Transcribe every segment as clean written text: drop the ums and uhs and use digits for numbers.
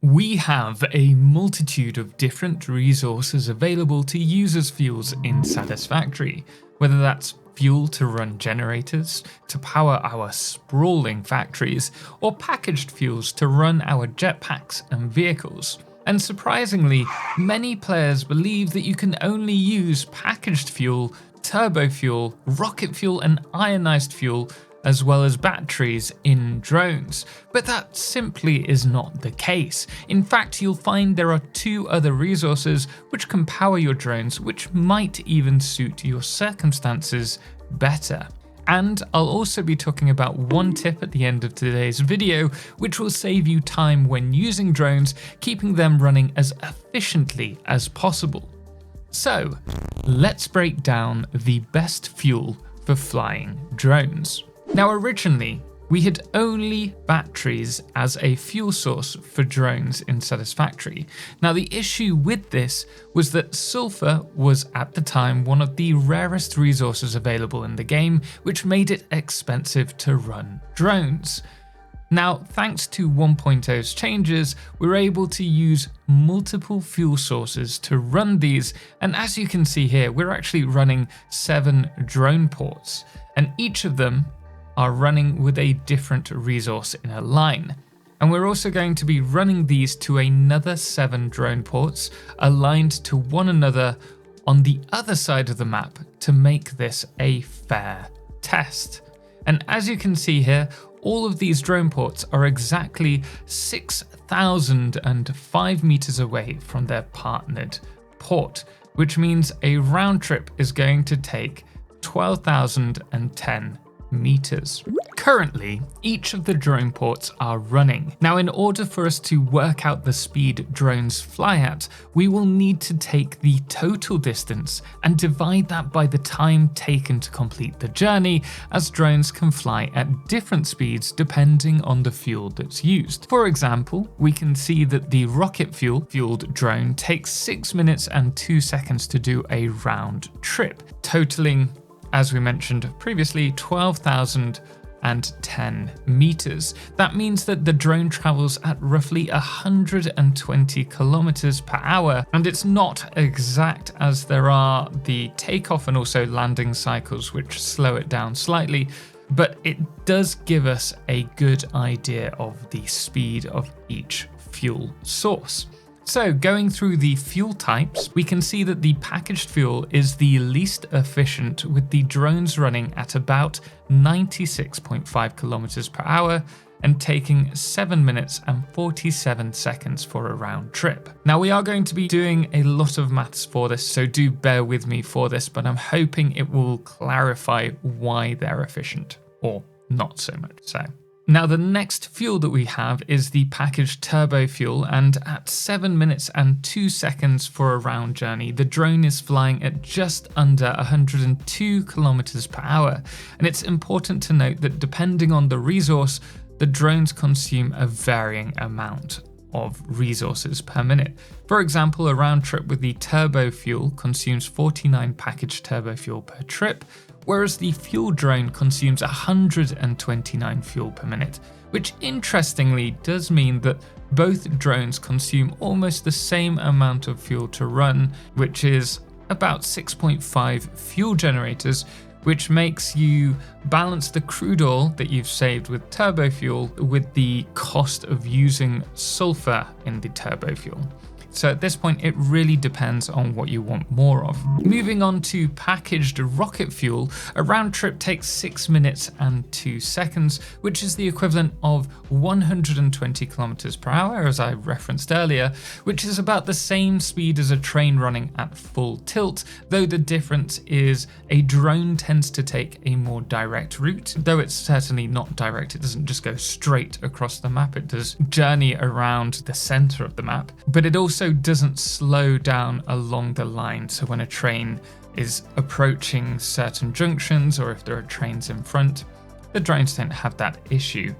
We have a multitude of different resources available to use as fuels in Satisfactory, whether that's fuel to run generators, to power our sprawling factories, or packaged fuels to run our jetpacks and vehicles. And surprisingly, many players believe that you can only use packaged fuel, turbo fuel, rocket fuel and ionized fuel, as well as batteries in drones, but that simply is not the case. In fact, you'll find there are two other resources which can power your drones, which might even suit your circumstances better. And I'll also be talking about one tip at the end of today's video, which will save you time when using drones, keeping them running as efficiently as possible. So, let's break down the best fuel for flying drones. Now originally, we had only batteries as a fuel source for drones in Satisfactory. Now the issue with this was that sulfur was at the time one of the rarest resources available in the game, which made it expensive to run drones. Now, thanks to 1.0's changes, we're able to use multiple fuel sources to run these, and as you can see here, we're actually running 7 drone ports, and each of them are running with a different resource in a line. And we're also going to be running these to another 7 drone ports aligned to one another on the other side of the map to make this a fair test. And as you can see here, all of these drone ports are exactly 6,005 meters away from their partnered port, which means a round trip is going to take 12,010 meters. Currently, each of the drone ports are running. Now, in order for us to work out the speed drones fly at, we will need to take the total distance and divide that by the time taken to complete the journey, as drones can fly at different speeds depending on the fuel that's used. For example, we can see that the rocket fueled drone takes 6 minutes and 2 seconds to do a round trip, totaling, as we mentioned previously, 12,010 meters. That means that the drone travels at roughly 120 kilometers per hour, and it's not exact as there are the takeoff and also landing cycles which slow it down slightly, but it does give us a good idea of the speed of each fuel source. So going through the fuel types, we can see that the packaged fuel is the least efficient, with the drones running at about 96.5 kilometers per hour and taking 7 minutes and 47 seconds for a round trip. Now we are going to be doing a lot of maths for this, so do bear with me for this, but I'm hoping it will clarify why they're efficient, or not so much so. Now the next fuel that we have is the packaged turbo fuel, and at 7 minutes and 2 seconds for a round journey, the drone is flying at just under 102 kilometers per hour. And it's important to note that depending on the resource, the drones consume a varying amount of resources per minute. For example, a round trip with the turbo fuel consumes 49 packaged turbo fuel per trip, whereas the fuel drone consumes 129 fuel per minute, which interestingly does mean that both drones consume almost the same amount of fuel to run, which is about 6.5 fuel generators, which makes you balance the crude oil that you've saved with turbo fuel with the cost of using sulfur in the turbo fuel. So at this point, it really depends on what you want more of. Moving on to packaged rocket fuel, a round trip takes 6 minutes and 2 seconds, which is the equivalent of 120 kilometers per hour, as I referenced earlier, which is about the same speed as a train running at full tilt, though the difference is a drone tends to take a more direct route, though it's certainly not direct. It doesn't just go straight across the map, it does journey around the center of the map, but it also doesn't slow down along the line. So when a train is approaching certain junctions, or if there are trains in front, the drones don't have that issue,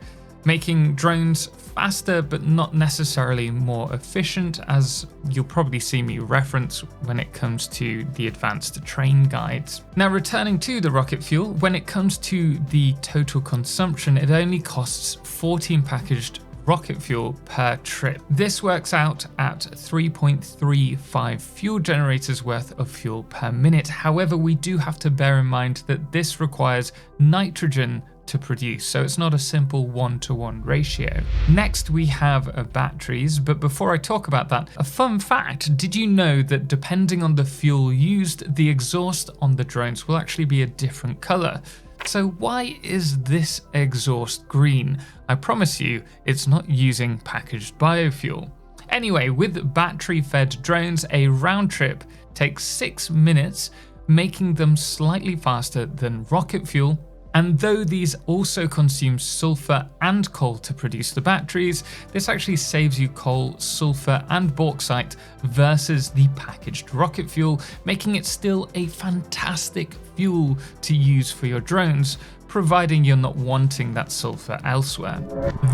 making drones faster but not necessarily more efficient, as you'll probably see me reference when it comes to the advanced train guides. Now returning to the rocket fuel, when it comes to the total consumption, it only costs 14 packaged rocket fuel per trip. This works out at 3.35 fuel generators worth of fuel per minute. However, we do have to bear in mind that this requires nitrogen to produce, so it's not a simple 1-to-1 ratio. Next we have batteries, but before I talk about that, a fun fact: did you know that depending on the fuel used, the exhaust on the drones will actually be a different color? So why is this exhaust green? I promise you, it's not using packaged biofuel. Anyway, with battery-fed drones, a round trip takes 6 minutes, making them slightly faster than rocket fuel. And though these also consume sulfur and coal to produce the batteries, this actually saves you coal, sulfur and bauxite versus the packaged rocket fuel, making it still a fantastic fuel to use for your drones, providing you're not wanting that sulfur elsewhere.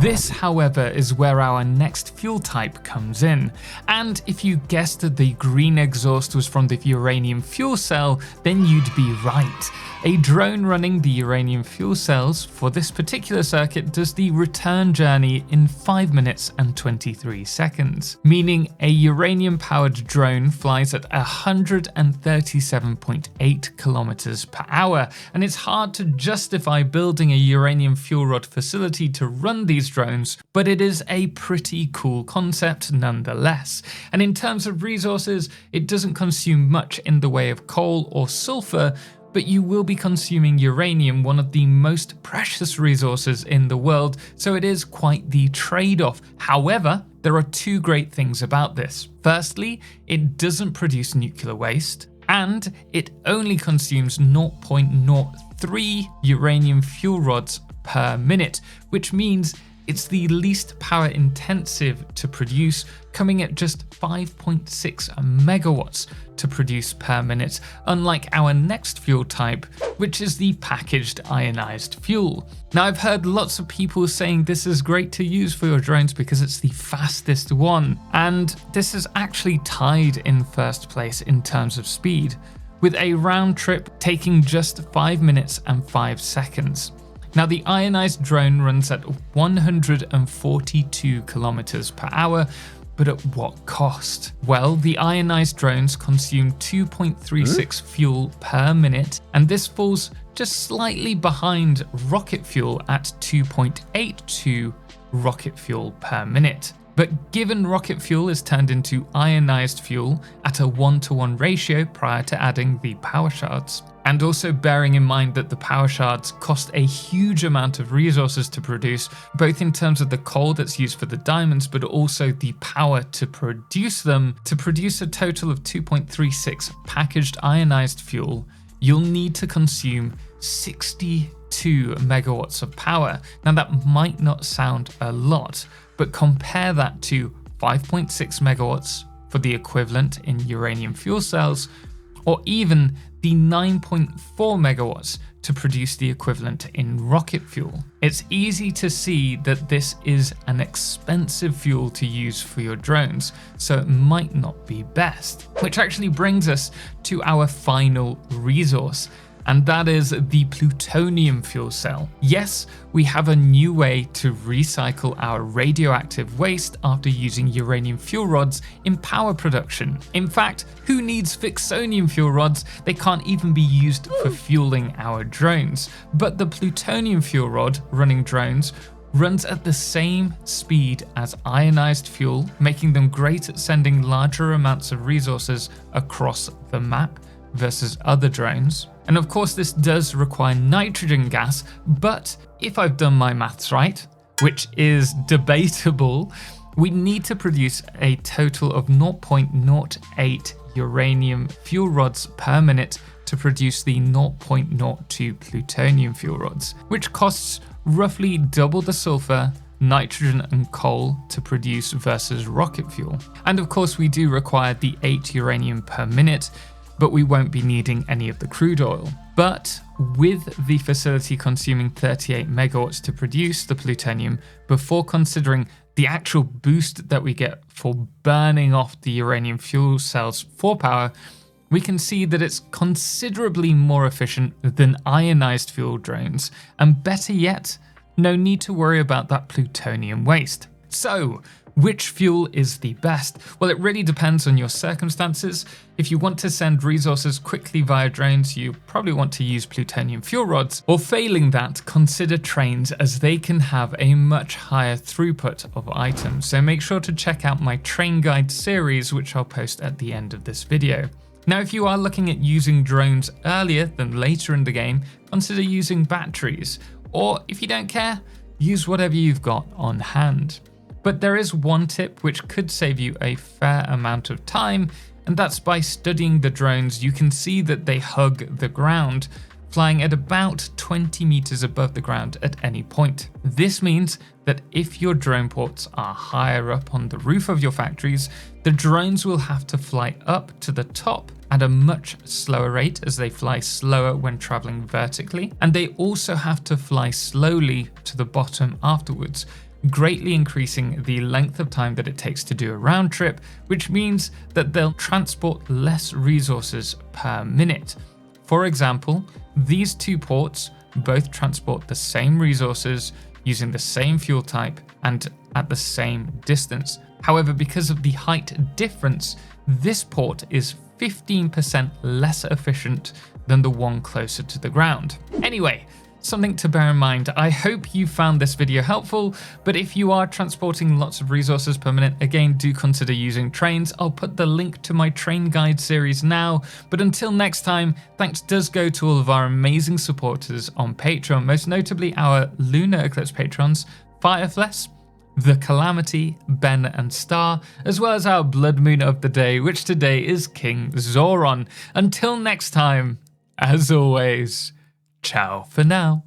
This, however, is where our next fuel type comes in. And if you guessed that the green exhaust was from the uranium fuel cell, then you'd be right. A drone running the uranium fuel cells for this particular circuit does the return journey in 5 minutes and 23 seconds, meaning a uranium-powered drone flies at 137.8 kilometers per hour, and it's hard to justify building a uranium fuel rod facility to run these drones, but it is a pretty cool concept nonetheless. And in terms of resources, it doesn't consume much in the way of coal or sulfur, but you will be consuming uranium, one of the most precious resources in the world, so it is quite the trade-off. However, there are two great things about this. Firstly, it doesn't produce nuclear waste, and it only consumes 0.03 uranium fuel rods per minute, which means it's the least power intensive to produce, coming at just 5.6 megawatts to produce per minute, unlike our next fuel type, which is the packaged ionized fuel. Now, I've heard lots of people saying this is great to use for your drones because it's the fastest one, and this is actually tied in first place in terms of speed, with a round trip taking just 5 minutes and 5 seconds. Now, the ionized drone runs at 142 kilometers per hour, but at what cost? Well, the ionized drones consume 2.36 fuel per minute, and this falls just slightly behind rocket fuel at 2.82 rocket fuel per minute. But given rocket fuel is turned into ionized fuel at a 1-to-1 ratio prior to adding the power shards, and also bearing in mind that the power shards cost a huge amount of resources to produce, both in terms of the coal that's used for the diamonds, but also the power to produce them, to produce a total of 2.36 packaged ionized fuel, you'll need to consume 62 megawatts of power. Now, that might not sound a lot, but compare that to 5.6 megawatts for the equivalent in uranium fuel cells, or even the 9.4 megawatts to produce the equivalent in rocket fuel. It's easy to see that this is an expensive fuel to use for your drones, so it might not be best. Which actually brings us to our final resource, and that is the plutonium fuel cell. Yes, we have a new way to recycle our radioactive waste after using uranium fuel rods in power production. In fact, who needs FICSonium fuel rods? They can't even be used for fueling our drones. But the plutonium fuel rod running drones runs at the same speed as ionized fuel, making them great at sending larger amounts of resources across the map versus other drones. And of course, this does require nitrogen gas, but if I've done my maths right, which is debatable, we need to produce a total of 0.08 uranium fuel rods per minute to produce the 0.02 plutonium fuel rods, which costs roughly double the sulfur, nitrogen and coal to produce versus rocket fuel. And of course, we do require the 8 uranium per minute, but we won't be needing any of the crude oil. But with the facility consuming 38 megawatts to produce the plutonium, before considering the actual boost that we get for burning off the uranium fuel cells for power, we can see that it's considerably more efficient than ionized fuel drones, and better yet, no need to worry about that plutonium waste. So, which fuel is the best? Well, it really depends on your circumstances. If you want to send resources quickly via drones, you probably want to use plutonium fuel rods, or failing that, consider trains as they can have a much higher throughput of items. So make sure to check out my train guide series, which I'll post at the end of this video. Now, if you are looking at using drones earlier than later in the game, consider using batteries, or if you don't care, use whatever you've got on hand. But there is one tip which could save you a fair amount of time, and that's by studying the drones. You can see that they hug the ground, flying at about 20 meters above the ground at any point. This means that if your drone ports are higher up on the roof of your factories, the drones will have to fly up to the top at a much slower rate, as they fly slower when traveling vertically, and they also have to fly slowly to the bottom afterwards, greatly increasing the length of time that it takes to do a round trip, which means that they'll transport less resources per minute. For example, these two ports both transport the same resources using the same fuel type and at the same distance. However, because of the height difference, this port is 15% less efficient than the one closer to the ground. Anyway, something to bear in mind. I hope you found this video helpful, but if you are transporting lots of resources per minute, again, do consider using trains. I'll put the link to my train guide series now, but until next time, thanks does go to all of our amazing supporters on Patreon, most notably our Lunar Eclipse patrons, Firefless, The Calamity, Ben and Star, as well as our Blood Moon of the day, which today is King Zoron. Until next time, as always, ciao for now.